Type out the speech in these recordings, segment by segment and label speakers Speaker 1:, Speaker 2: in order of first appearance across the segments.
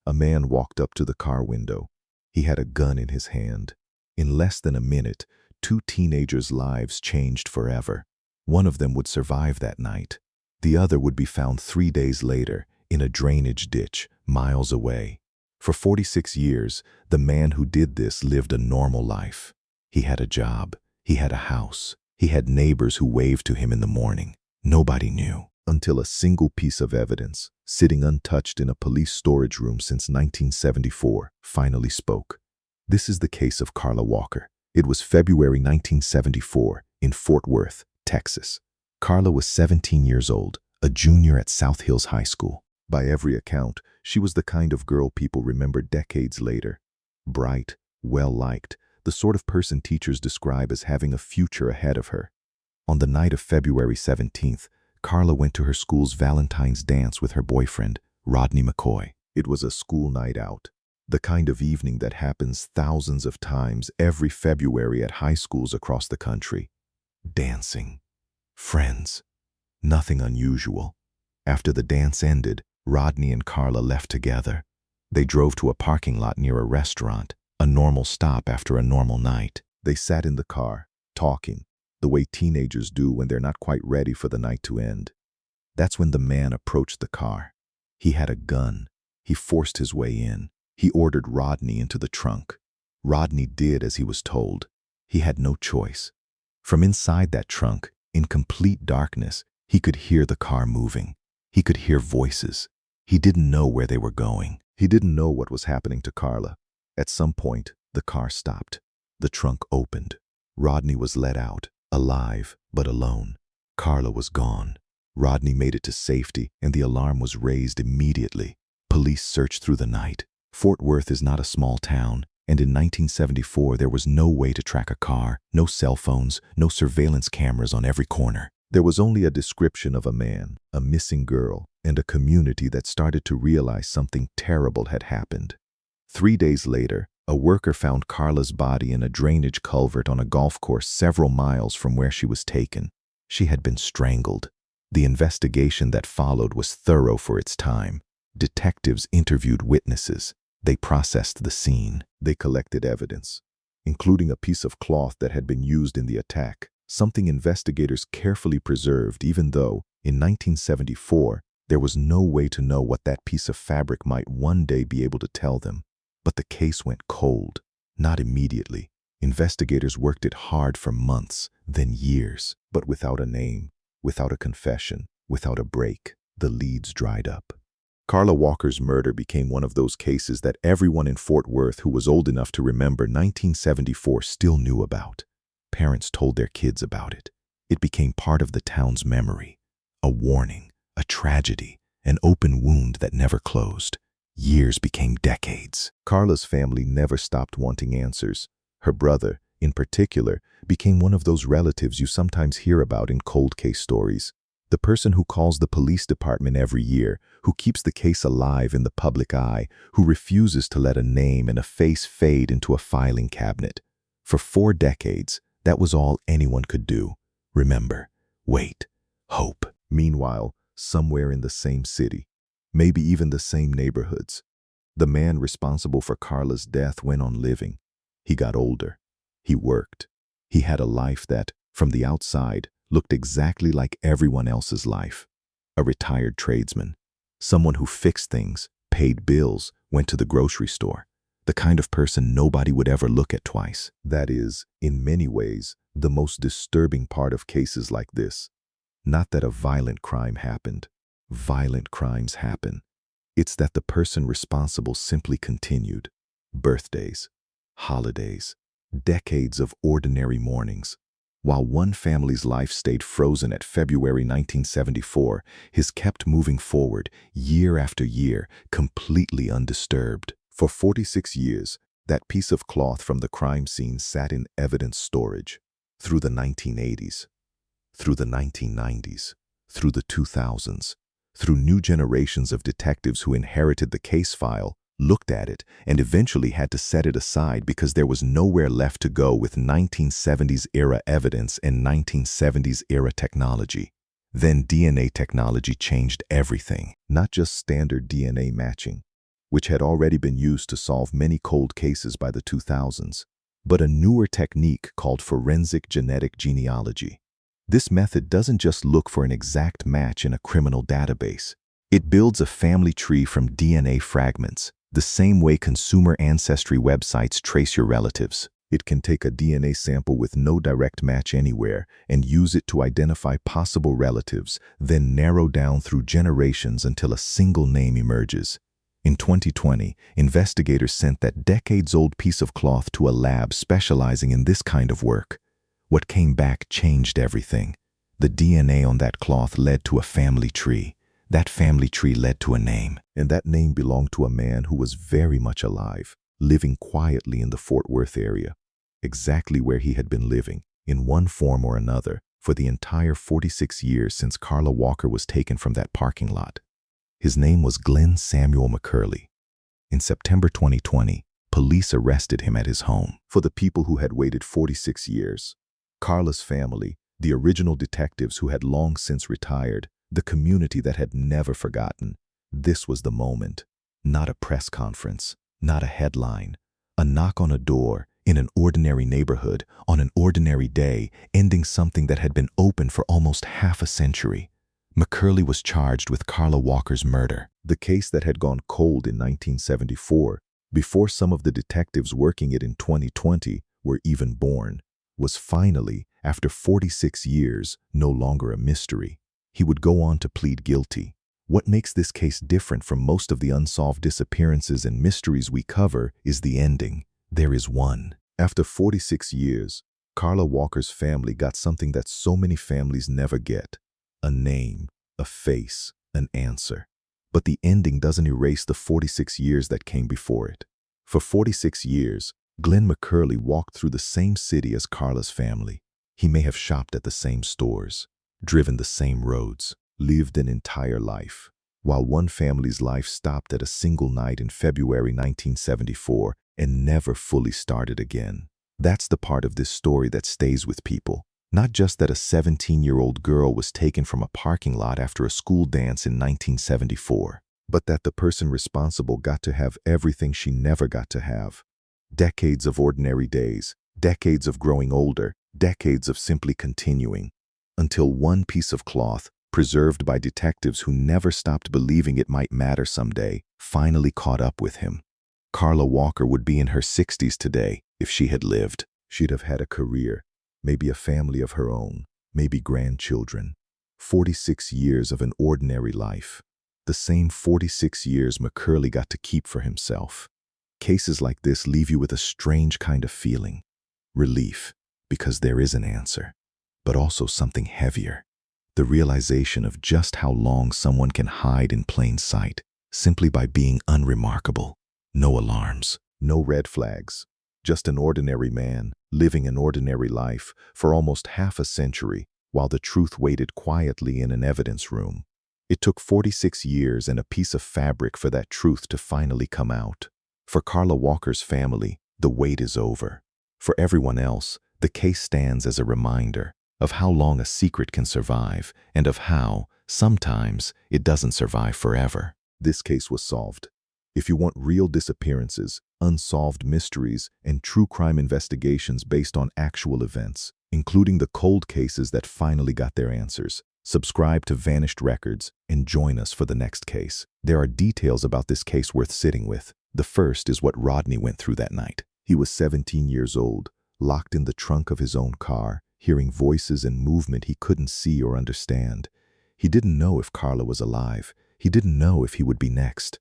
Speaker 1: A man walked up to the car window. He had a gun in his hand. In less than a minute, two teenagers' lives changed forever. One of them would survive that night. The other would be found 3 days later in a drainage ditch miles away. For 46 years, the man who did this lived a normal life. He had a job. He had a house. He had neighbors who waved to him in the morning. Nobody knew until a single piece of evidence, sitting untouched in a police storage room since 1974, finally spoke. This is the case of Carla Walker. It was February 1974 in Fort Worth, Texas. Carla was 17 years old, a junior at South Hills High School. By every account, she was the kind of girl people remember decades later. Bright, well-liked, the sort of person teachers describe as having a future ahead of her. On the night of February 17th, Carla went to her school's Valentine's dance with her boyfriend, Rodney McCoy. It was a school night out, the kind of evening that happens thousands of times every February at high schools across the country. Dancing. Friends. Nothing unusual. After the dance ended, Rodney and Carla left together. They drove to a parking lot near a restaurant, a normal stop after a normal night. They sat in the car, talking, the way teenagers do when they're not quite ready for the night to end. That's when the man approached the car. He had a gun. He forced his way in. He ordered Rodney into the trunk. Rodney did as he was told. He had no choice. From inside that trunk, in complete darkness, he could hear the car moving. He could hear voices. He didn't know where they were going. He didn't know what was happening to Carla. At some point, the car stopped. The trunk opened. Rodney was let out, alive but alone. Carla was gone. Rodney made it to safety, and the alarm was raised immediately. Police searched through the night. Fort Worth is not a small town, and in 1974 there was no way to track a car, no cell phones, no surveillance cameras on every corner. There was only a description of a man, a missing girl, and a community that started to realize something terrible had happened. 3 days later, a worker found Carla's body in a drainage culvert on a golf course several miles from where she was taken. She had been strangled. The investigation that followed was thorough for its time. Detectives interviewed witnesses. They processed the scene. They collected evidence, including a piece of cloth that had been used in the attack, something investigators carefully preserved even though, in 1974, there was no way to know what that piece of fabric might one day be able to tell them. But the case went cold. Not immediately. Investigators worked it hard for months, then years, but without a name, without a confession, without a break. The leads dried up. Carla Walker's murder became one of those cases that everyone in Fort Worth who was old enough to remember 1974 still knew about. Parents told their kids about it. It became part of the town's memory. A warning, a tragedy, an open wound that never closed. Years became decades. Carla's family never stopped wanting answers. Her brother, in particular, became one of those relatives you sometimes hear about in cold case stories. The person who calls the police department every year, who keeps the case alive in the public eye, who refuses to let a name and a face fade into a filing cabinet. For 4 decades, that was all anyone could do. Remember, wait, hope. Meanwhile, somewhere in the same city, maybe even the same neighborhoods, the man responsible for Carla's death went on living. He got older. He worked. He had a life that, from the outside, looked exactly like everyone else's life. A retired tradesman. Someone who fixed things, paid bills, went to the grocery store. The kind of person nobody would ever look at twice. That is, in many ways, the most disturbing part of cases like this. Not that a violent crime happened. Violent crimes happen. It's that the person responsible simply continued. Birthdays, holidays, decades of ordinary mornings. While one family's life stayed frozen at February 1974, his kept moving forward, year after year, completely undisturbed. For 46 years, that piece of cloth from the crime scene sat in evidence storage. Through the 1980s, through the 1990s, through the 2000s, through new generations of detectives who inherited the case file, looked at it, and eventually had to set it aside because there was nowhere left to go with 1970s-era evidence and 1970s-era technology. Then DNA technology changed everything, not just standard DNA matching. which had already been used to solve many cold cases by the 2000s, but a newer technique called forensic genetic genealogy. This method doesn't just look for an exact match in a criminal database. It builds a family tree from DNA fragments, the same way consumer ancestry websites trace your relatives. It can take a DNA sample with no direct match anywhere and use it to identify possible relatives, then narrow down through generations until a single name emerges. In 2020, investigators sent that decades-old piece of cloth to a lab specializing in this kind of work. What came back changed everything. The DNA on that cloth led to a family tree. That family tree led to a name, and that name belonged to a man who was very much alive, living quietly in the Fort Worth area, exactly where he had been living, in one form or another, for the entire 46 years since Carla Walker was taken from that parking lot. His name was Glenn Samuel McCurley. In September 2020, police arrested him at his home. For the people who had waited 46 years, Carla's family, the original detectives who had long since retired, the community that had never forgotten, this was the moment. Not a press conference, not a headline, a knock on a door in an ordinary neighborhood on an ordinary day, ending something that had been open for almost half a century. McCurley was charged with Carla Walker's murder. The case that had gone cold in 1974, before some of the detectives working it in 2020 were even born, was finally, after 46 years, no longer a mystery. He would go on to plead guilty. What makes this case different from most of the unsolved disappearances and mysteries we cover is the ending. There is one. After 46 years, Carla Walker's family got something that so many families never get: a name, a face, an answer. But the ending doesn't erase the 46 years that came before it. For 46 years, Glenn McCurley walked through the same city as Carla's family. He may have shopped at the same stores, driven the same roads, lived an entire life, while one family's life stopped at a single night in February 1974 and never fully started again. That's the part of this story that stays with people. Not just that a 17-year-old girl was taken from a parking lot after a school dance in 1974, but that the person responsible got to have everything she never got to have. Decades of ordinary days, decades of growing older, decades of simply continuing, until one piece of cloth, preserved by detectives who never stopped believing it might matter someday, finally caught up with him. Carla Walker would be in her 60s today if she had lived. She'd have had a career, maybe a family of her own, maybe grandchildren. 46 years of an ordinary life. The same 46 years McCurley got to keep for himself. Cases like this leave you with a strange kind of feeling. Relief, because there is an answer, but also something heavier. The realization of just how long someone can hide in plain sight, simply by being unremarkable. No alarms, no red flags. Just an ordinary man, living an ordinary life for almost half a century, while the truth waited quietly in an evidence room. It took 46 years and a piece of fabric for that truth to finally come out. For Carla Walker's family, the wait is over. For everyone else, the case stands as a reminder of how long a secret can survive and of how, sometimes, it doesn't survive forever. This case was solved. If you want real disappearances, unsolved mysteries, and true crime investigations based on actual events, including the cold cases that finally got their answers, subscribe to Vanished Records and join us for the next case. There are details about this case worth sitting with. The first is what Rodney went through that night. He was 17 years old, locked in the trunk of his own car, hearing voices and movement he couldn't see or understand. He didn't know if Carla was alive. He didn't know if he would be next.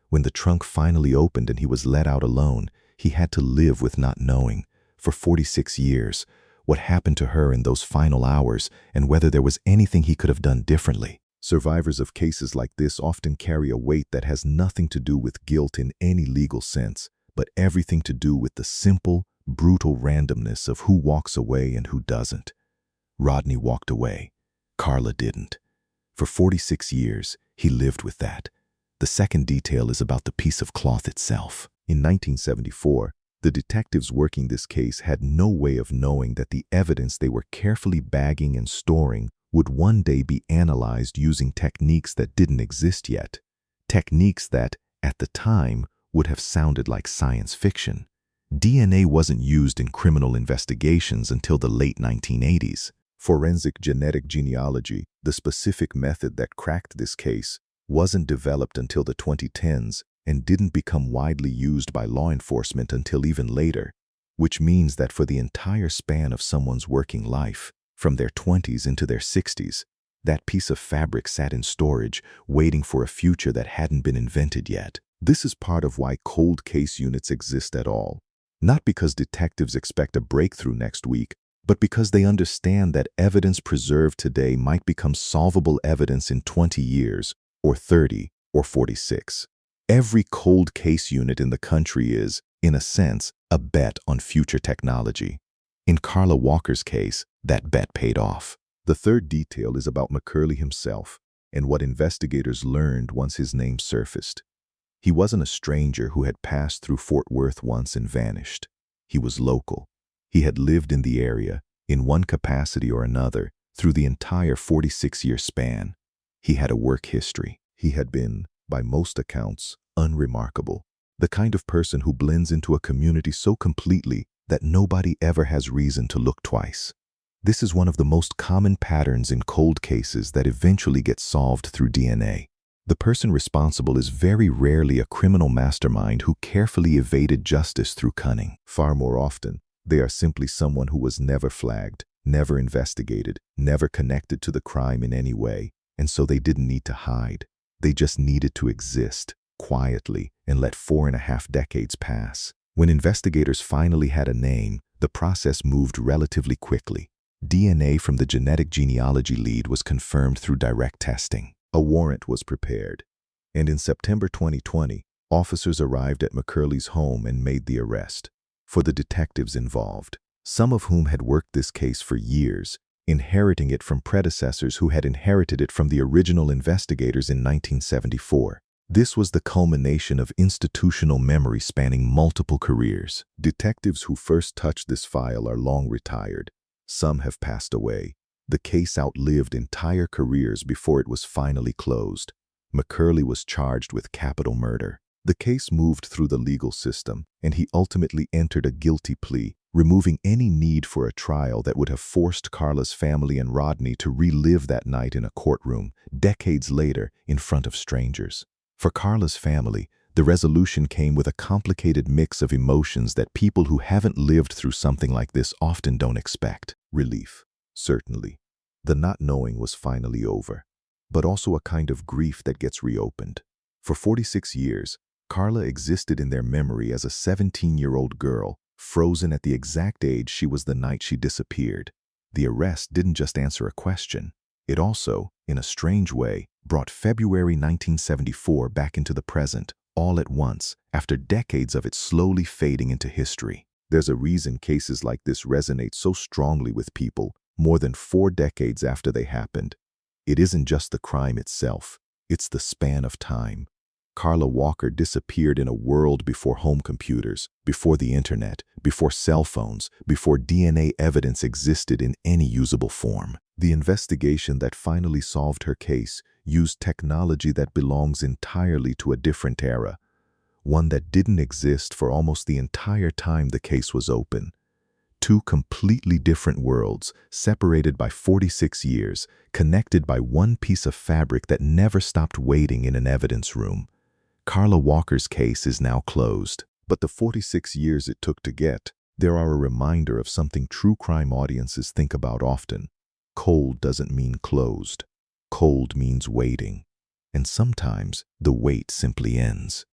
Speaker 1: When the trunk finally opened and he was let out alone, he had to live with not knowing, for 46 years, what happened to her in those final hours and whether there was anything he could have done differently. Survivors of cases like this often carry a weight that has nothing to do with guilt in any legal sense, but everything to do with the simple, brutal randomness of who walks away and who doesn't. Rodney walked away. Carla didn't. For 46 years, he lived with that. The second detail is about the piece of cloth itself. In 1974, the detectives working this case had no way of knowing that the evidence they were carefully bagging and storing would one day be analyzed using techniques that didn't exist yet. Techniques that, at the time, would have sounded like science fiction. DNA wasn't used in criminal investigations until the late 1980s. Forensic genetic genealogy, the specific method that cracked this case, wasn't developed until the 2010s and didn't become widely used by law enforcement until even later, which means that for the entire span of someone's working life, from their 20s into their 60s, that piece of fabric sat in storage, waiting for a future that hadn't been invented yet. This is part of why cold case units exist at all. Not because detectives expect a breakthrough next week, but because they understand that evidence preserved today might become solvable evidence in 20 years, or 30, or 46. Every cold case unit in the country is, in a sense, a bet on future technology. In Carla Walker's case, that bet paid off. The third detail is about McCurley himself and what investigators learned once his name surfaced. He wasn't a stranger who had passed through Fort Worth once and vanished. He was local. He had lived in the area, in one capacity or another, through the entire 46-year span. He had a work history. He had been, by most accounts, unremarkable. The kind of person who blends into a community so completely that nobody ever has reason to look twice. This is one of the most common patterns in cold cases that eventually get solved through DNA. The person responsible is very rarely a criminal mastermind who carefully evaded justice through cunning. Far more often, they are simply someone who was never flagged, never investigated, never connected to the crime in any way, and so they didn't need to hide. They just needed to exist, quietly, and let 4.5 decades pass. When investigators finally had a name, the process moved relatively quickly. DNA from the genetic genealogy lead was confirmed through direct testing. A warrant was prepared, and in September 2020, officers arrived at McCurley's home and made the arrest. For the detectives involved, some of whom had worked this case for years, inheriting it from predecessors who had inherited it from the original investigators in 1974. This was the culmination of institutional memory spanning multiple careers. Detectives who first touched this file are long retired. Some have passed away. The case outlived entire careers before it was finally closed. McCurley was charged with capital murder. The case moved through the legal system, and he ultimately entered a guilty plea, removing any need for a trial that would have forced Carla's family and Rodney to relive that night in a courtroom, decades later, in front of strangers. For Carla's family, the resolution came with a complicated mix of emotions that people who haven't lived through something like this often don't expect. Relief, certainly. The not knowing was finally over, but also a kind of grief that gets reopened. For 46 years, Carla existed in their memory as a 17-year-old girl, frozen at the exact age she was the night she disappeared. The arrest didn't just answer a question. It also, in a strange way, brought February 1974 back into the present, all at once, after decades of it slowly fading into history. There's a reason cases like this resonate so strongly with people, more than 4 decades after they happened. It isn't just the crime itself, it's the span of time. Carla Walker disappeared in a world before home computers, before the internet, before cell phones, before DNA evidence existed in any usable form. The investigation that finally solved her case used technology that belongs entirely to a different era, one that didn't exist for almost the entire time the case was open. 2 completely different worlds, separated by 46 years, connected by one piece of fabric that never stopped waiting in an evidence room. Carla Walker's case is now closed, but the 46 years it took to get there are a reminder of something true crime audiences think about often. Cold doesn't mean closed. Cold means waiting. And sometimes the wait simply ends.